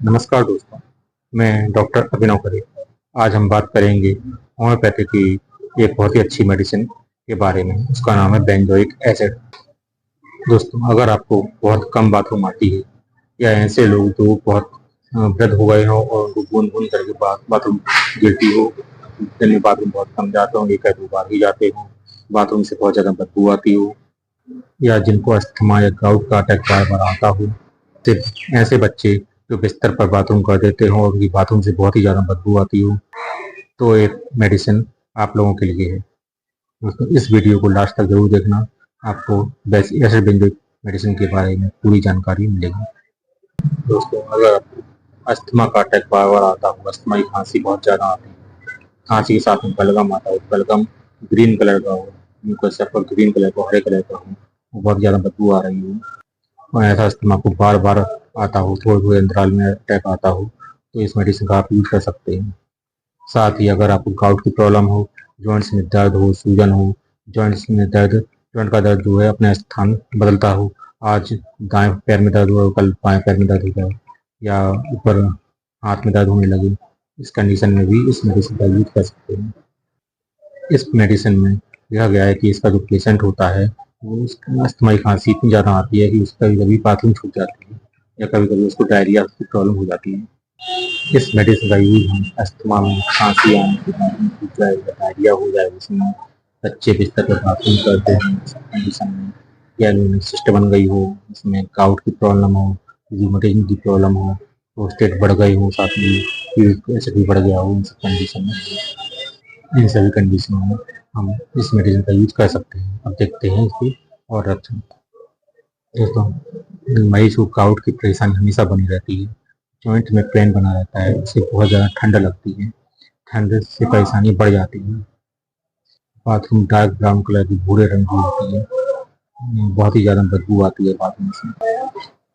नमस्कार दोस्तों, मैं डॉक्टर अभिनव खरे। आज हम बात करेंगे होम्योपैथी की एक बहुत ही अच्छी मेडिसिन के बारे में। उसका नाम है बेंजोइक एसिड। दोस्तों, अगर आपको बहुत कम बाथरूम आती है या ऐसे लोग जो बहुत वृद्ध हो गए हों और उनको बूंद बूंद करके बाथरूम गिरती हो, दिन में बाथरूम बहुत कम जाते हों, एक या दो बार ही जाते हों, बाथरूम से बहुत ज़्यादा बदबू आती हो, या जिनको अस्थमा या गाउट का अटैक बार बार आता हो, सिर्फ ऐसे बच्चे जो बिस्तर पर बाथरूम कर देते हो और उनकी बाथरूम से बहुत ही ज़्यादा बदबू आती हो, तो एक मेडिसिन आप लोगों के लिए है। दोस्तों, इस वीडियो को लास्ट तक जरूर देखना। आपको ऐसे बेंजोइक मेडिसिन के बारे में पूरी जानकारी मिलेगी। दोस्तों, अगर आपको अस्थमा का अटैक बार बार आता हो, अस्थमा की खांसी बहुत ज़्यादा आती है, खांसी के साथ में बलगम आता हो, बलगम ग्रीन कलर का हो, उनका सर पर ग्रीन कलर का, हरे कलर का हो, बहुत ज़्यादा बदबू आ रही हो, और ऐसा अस्थमा को बार बार आता हो, थोड़े थोड़े अंतराल में अटैक आता हो, तो इस मेडिसिन का आप यूज कर सकते हैं। साथ ही अगर आपको गाउट की प्रॉब्लम हो, जॉइंट्स में दर्द हो, सूजन हो, जॉइंट्स में दर्द, जॉइंट का दर्द जो है अपना स्थान बदलता हो, आज दाएं पैर में दर्द हुआ, कल बाएं पैर में दर्द हो जाए, या ऊपर हाथ में दर्द होने लगे, इस कंडीशन में भी इस मेडिसिन का यूज कर सकते हैं। इस मेडिसिन में देखा गया है कि इसका जो पेशेंट होता है वो उसको अस्थमा की खांसी इतनी ज़्यादा आती है कि उसका कभी बाथरूम छूट जाती है, या कभी कभी उसको डायरिया की प्रॉब्लम हो जाती है। इस मेडिसिन का यूज हम अस्थमा में, खांसी आने के बाथरूम छूट जाए या डायरिया हो जाए उसमें, बच्चे बिस्तर पर बाथरूम करते हैं इस कंडीशन में, या सिस्ट बन गई हो, इसमें गाउट की प्रॉब्लम हो, रूमेटिज्म की प्रॉब्लम हो, प्रोस्टेट बढ़ गई हो, साथ में यूरिक एसिड भी बढ़ गया हो, इन सब कंडीशन में, इन सभी कंडीशनों में हम इस मेडिसिन का यूज कर सकते हैं। अब देखते हैं इसकी और लक्षण। दोस्तों, मरीज को गाउट की परेशानी हमेशा बनी रहती है, जॉइंट में पेन बना रहता है, उससे बहुत ज़्यादा ठंड लगती है, ठंड से परेशानी बढ़ जाती है, बाथरूम डार्क ब्राउन कलर की भूरे रंग की होती है, बहुत ही ज़्यादा बदबू आती है बाथरूम से,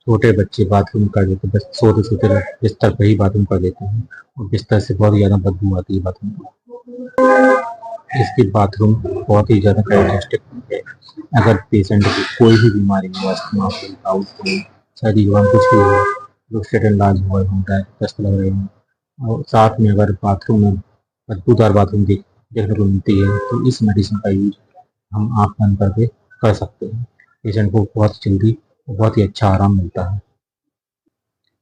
छोटे बच्चे बाथरूम कर देते, बस सोते सोते बिस्तर पर ही बाथरूम कर देते हैं और बिस्तर से बहुत ज़्यादा बदबू आती है बाथरूम को। इसकी बाथरूम बहुत ही ज़्यादा कैरेक्टरिस्टिक है। अगर पेशेंट को कोई भी बीमारी हो, अस्थमा हो, गाउट हो, सर्दी जुकाम कुछ भी हो, प्रोस्टेट इलाज हुआ होता है, दस्त लग रहे हो, और साथ में अगर बाथरूम में बदबूदार बाथरूम देखने को मिलती है, तो इस मेडिसिन का यूज हम आँख बंद करके कर सकते हैं। पेशेंट को बहुत जल्दी और बहुत ही अच्छा आराम मिलता है।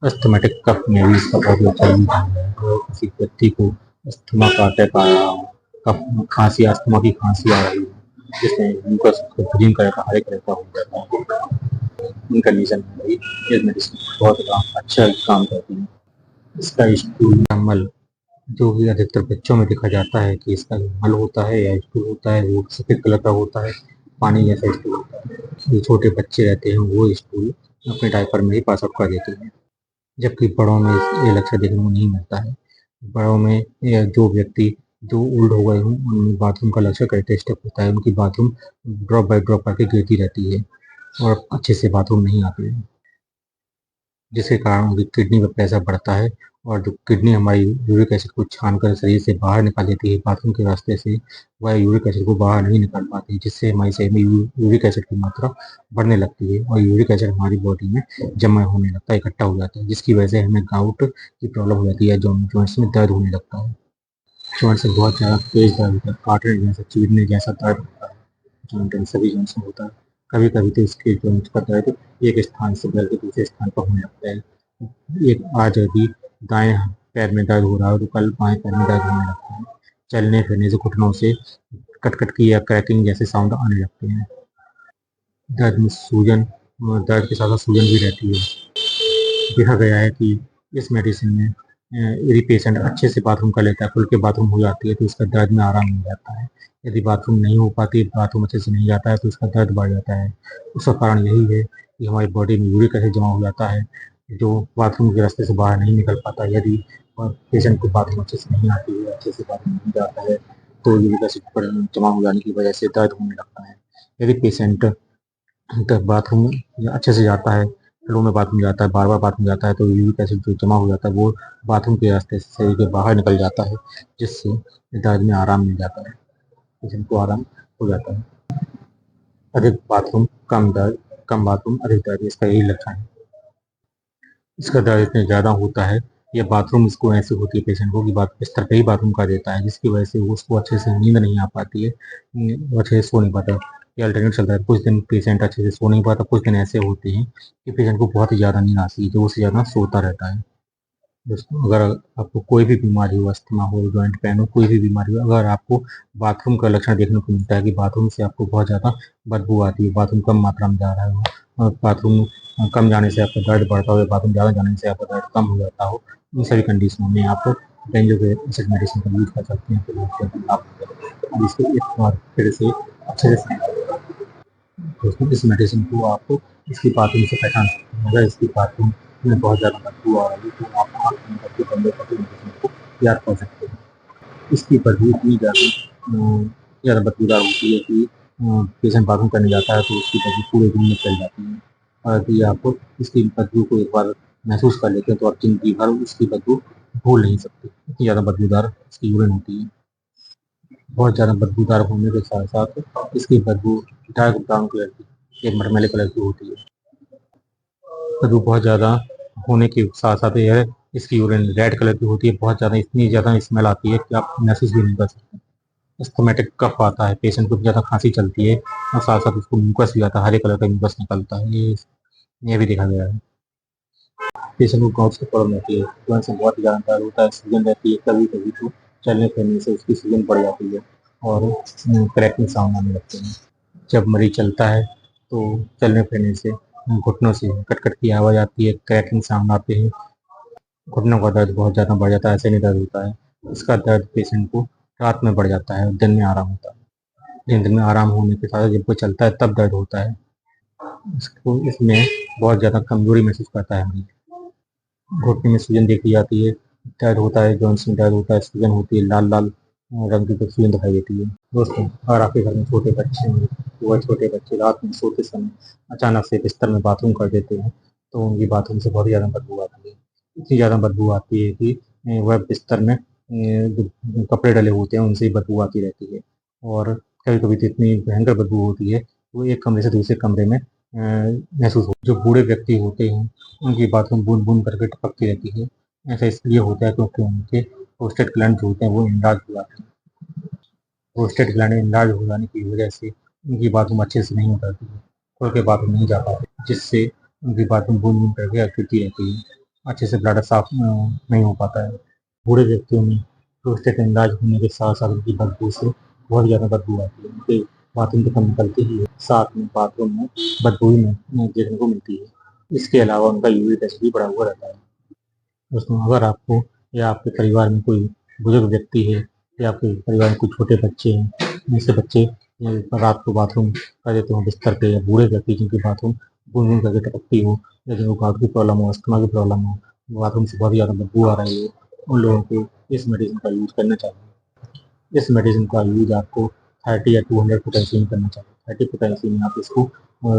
अस्थमैटिक कफ में भी इसका बहुत ही अच्छा यूज है। अगर किसी व्यक्ति को अस्थमा का अटैक आ रहा हो, कफ खांसी, अस्थमा की खांसी आ रही हो, जिसमें म्यूकस ग्रीन कलर का, हरे कलर का हो जाता है, इन कंडीशन में भी ये मेडिसिन बहुत अच्छा काम करती है। इसका स्टूल या मल, जो भी अधिकतर बच्चों में देखा जाता है कि इसका जो मल होता है या स्टूल होता है वो सफ़ेद कलर का होता है, पानी जैसा स्टूल होता है। जो छोटे बच्चे रहते हैं वो स्टूल अपने डायपर में ही पास आउट कर देते हैं, जबकि बड़ों में ये लक्षण देखने को नहीं मिलता है। बड़ों में या जो व्यक्ति जो ओल्ड हो गए हों, उनमें बाथरूम का लक्षण कैरेक्टरिस्टिक होता है, उनकी बाथरूम ड्रॉप बाय ड्रॉप करके गिरती रहती है और अच्छे से बाथरूम नहीं आती है, जिसके कारण उनकी किडनी पर प्रेशर बढ़ता है, और जो किडनी हमारी यूरिक एसिड को छानकर शरीर से बाहर निकाल देती है बाथरूम के रास्ते से, वह यूरिक एसिड को बाहर नहीं निकाल पाती, जिससे हमारे शरीर में यूरिक एसिड की मात्रा बढ़ने लगती है और यूरिक एसिड हमारी बॉडी में जमा होने लगता है, इकट्ठा हो जाता है, जिसकी वजह से हमें गाउट की प्रॉब्लम हो जाती है, जॉइंट्स में दर्द होने लगता है, जॉइंट से बहुत ज़्यादा तेज दर्द होता है, काटने जैसा, चीरने जैसा दर्द होता है, जॉइंट सभी जॉइंट्स में होता है। कभी कभी तो इसके जॉइंट्स का दर्द एक स्थान से बढ़ के दूसरे स्थान पर होने लगता है। एक आज यदि दाएं पैर में दर्द हो रहा है तो कल बाएं पैर में दर्द होने लगता है, चलने फिरने से घुटनों से कटकट की या क्रैकिंग जैसे साउंड आने लगते हैं, दर्द में सूजन, दर्द के साथ साथ सूजन भी रहती है। देखा गया है कि इस मेडिसिन में यदि पेशेंट अच्छे से बाथरूम कर लेता है, खुल के बाथरूम हो जाती है, तो उसका दर्द में आराम मिल जाता है। यदि बाथरूम नहीं हो पाती, बाथरूम अच्छे से नहीं जाता है, तो उसका दर्द बढ़ जाता है। उसका कारण यही है कि हमारी बॉडी में यूरिक एसिड जमा हो जाता है, जो बाथरूम के रास्ते से बाहर नहीं निकल पाता। यदि पेशेंट को बाथरूम अच्छे से नहीं आती है, अच्छे से बाथरूम नहीं जाता है, तो यूरिक एसिड पर जमा हो जाने की वजह से दर्द होने लगता है। यदि पेशेंट बाथरूम अच्छे से जाता है, फ्लो में बाथरूम जाता है, बार बार बाथरूम जाता है, तो यूरिक एसिड जो जमा हो जाता है वो बाथरूम के रास्ते से शरीर के बाहर निकल जाता है, जिससे दर्द में आराम मिल जाता है, पेशेंट को आराम हो जाता है। अधिक बाथरूम कम दर्द, कम बाथरूम अधिक दर्द, इसका यही लक्षण है। इसका दर्द इतना ज़्यादा होता है या बाथरूम इसको ऐसी होती है पेशेंट को कि बात बिस्तर पे ही बाथरूम कर देता है, जिसकी वजह से वो उसको अच्छे से नींद नहीं आ पाती है, वो अच्छे से सो नहीं पाता। ये अल्टरनेट चलता है, कुछ दिन पेशेंट अच्छे से सो नहीं पाता, कुछ दिन ऐसे होते हैं कि पेशेंट को बहुत ही ज़्यादा नींद आती है, जो उससे ज़्यादा सोता रहता है। दोस्तों, अगर आपको कोई भी बीमारी हो, अस्थमा हो, जॉइंट पेन हो, कोई भी बीमारी हो, अगर आपको बाथरूम का लक्षण देखने को मिलता है कि बाथरूम से आपको बहुत ज़्यादा बदबू आती है, बाथरूम कम मात्रा में जा रहा हो, और बाथरूम कम जाने से आपका दर्द बढ़ता हो या बाथरूम ज़्यादा जाने से आपका दर्द कम हो जाता हो, इन सभी कंडीशनों में आप डेंजो के एसिड मेडिसिन का यूज़ कर सकते हैं। फिर उसके बाद आप इसको एक बार फिर से अच्छे से दोस्तों, इस मेडिसिन को आप इसकी बाथरूम से पहचान सकते हैं। अगर इसकी बाथरूम में बहुत ज़्यादा बदबू आ रही है तो आप आँख बंद करके बंदे करके मेडिसिन को याद कर सकते हैं। इसकी बदबू इतनी ज़्यादा बदबूदार होती है कि पेशेंट बाथरूम करने जाता है तो उसकी बदबू पूरे रूम में फैल जाती है, और यदि आप इसकी बदबू को एक बार महसूस कर लेते हैं तो आप ज़िंदगी भर उसकी बदबू भूल नहीं सकते। इतनी ज़्यादा बदबूदार इसकी यूरिन होती है। बहुत ज़्यादा बदबूदार होने के साथ-साथ इसकी बदबू डार्क ब्राउन कलर की, एक मटमैले कलर की होती है। बदबू बहुत ज़्यादा होने के साथ-साथ यह इसकी यूरिन रेड कलर की होती है, बहुत ज़्यादा, इतनी ज़्यादा स्मेल आती है कि आप महसूस भी नहीं कर सकते। अस्थमैटिक कफ आता है, पेशेंट को ज़्यादा खाँसी चलती है और साथ-साथ उसको म्यूकस भी आता है, हरे कलर का म्यूकस निकलता है, ये भी देखा गया है। पेशेंट को गॉट्स की प्रॉब्लम रहती है, तुरंत से बहुत ही ज़्यादा दर्द होता है, सूजन रहती है, कभी-कभी तो चलने-फिरने से उसकी सूजन बढ़ जाती है और क्रैकिंग साउंड आने लगते हैं। जब मरीज़ चलता है तो चलने-फिरने से घुटनों से कट-कट की आवाज़ आती है, क्रैकिंग साउंड आते हैं, घुटनों का दर्द बहुत ज़्यादा बढ़ जाता है, ऐसे नहीं दर्द होता है। इसका दर्द पेशेंट को रात में बढ़ जाता है और दिन में आराम होता है। दिन में आराम होने के साथ जब वो चलता है तब दर्द होता है। इसको इसमें बहुत ज़्यादा कमज़ोरी महसूस करता है मरीज़। घुटने में सूजन देखी जाती है, दर्द होता है, जॉइंट्स में दर्द होता है, सूजन होती है, लाल-लाल रंग की सूजन दिखाई देती है। दोस्तों, अगर आपके घर में छोटे बच्चे हैं, तो वह छोटे बच्चे रात में सोते समय अचानक से बिस्तर में बाथरूम कर देते हैं, तो उनकी बाथरूम से बहुत ज़्यादा बदबू आती है। इतनी ज़्यादा बदबू आती है कि वह बिस्तर में जो कपड़े डले होते हैं, उनसे ही बदबू आती रहती है, और कभी-कभी तो इतनी भयंकर बदबू होती है, वो एक कमरे से दूसरे कमरे में महसूस हो। जो बूढ़े व्यक्ति होते हैं, उनकी बाथरूम बूँद-बूँद करके टपकती रहती है। ऐसा इसलिए होता है क्योंकि उनके प्रोस्टेट ग्लैंड जो होते हैं वो एनलार्ज हो जाते हैं। प्रोस्टेट ग्लैंड एनलार्ज हो जाने की वजह से उनकी बाथरूम अच्छे से नहीं उतरती है, खुल के बाथरूम नहीं जा पाते, जिससे उनकी बाथरूम बूँद-बूँद करके गिरती रहती है। अच्छे से ब्लैडर साफ नहीं हो पाता है। बूढ़े व्यक्तियों में प्रोस्टेट एनलार्ज होने के साथ-साथ उनकी बदबू से बहुत ज़्यादा बदबू आती है। उनके बाथरूम तो कम निकलती ही है, साथ में बाथरूम में बदबू भी देखने को मिलती है। इसके अलावा उनका यूरिक एसिड भी बढ़ा हुआ रहता है। दोस्तों, अगर आपको या आपके परिवार में कोई बुजुर्ग व्यक्ति है या आपके परिवार में कोई छोटे बच्चे हैं, जिनसे बच्चे रात को बाथरूम कर देते हो बिस्तर पे, या बूढ़े व्यक्ति जिनकी बाथरूम बूंद-बूंद करके टपकती हो, या जिनको गार्ड की प्रॉब्लम हो, अस्थमा की प्रॉब्लम हो, बाथरूम से बहुत ज़्यादा बदबू आ रही हो, उन लोगों को इस मेडिसिन का यूज़ करना चाहिए। इस मेडिसिन का यूज़ आपको 30 या 200 पोटेंसी में करना चाहिए। 30 पोटेंसी में आप इसको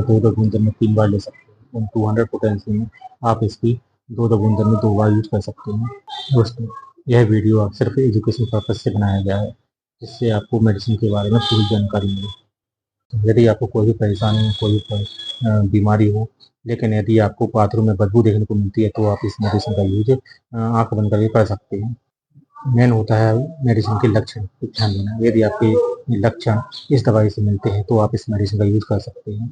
2-2 बूंद दिन में 3 बार ले सकते हैं, और 200 पोटेंसी में आप इसकी 2-2 बूंद दिन में 2 बार यूज़ कर सकते हैं। दोस्तों, यह वीडियो आप सिर्फ एजुकेशन पर्पज़ से बनाया गया है, जिससे आपको मेडिसिन के बारे में पूरी जानकारी मिले। तो यदि आपको कोई भी परेशानी हो, कोई भी बीमारी हो, लेकिन यदि आपको बाथरूम में बदबू देखने को मिलती है, तो आप इस मेडिसिन का यूज़ आँख बंद करके कर सकते हैं। मेन होता है मेडिसिन के लक्षण पे ध्यान देना। यदि आपके लक्षण इस दवाई से मिलते हैं तो आप इस मेडिसिन का यूज़ कर सकते हैं।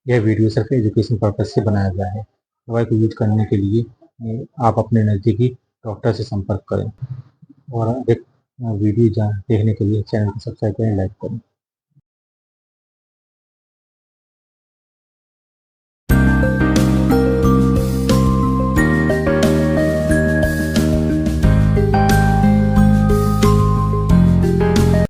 यह वीडियो सिर्फ एजुकेशन पर्पज़ से बनाया गया है। दवाई को यूज़ करने के लिए आप अपने नज़दीकी डॉक्टर से संपर्क करें, और अधिक वीडियो देखने के लिए चैनल को सब्सक्राइब करें, लाइक करें।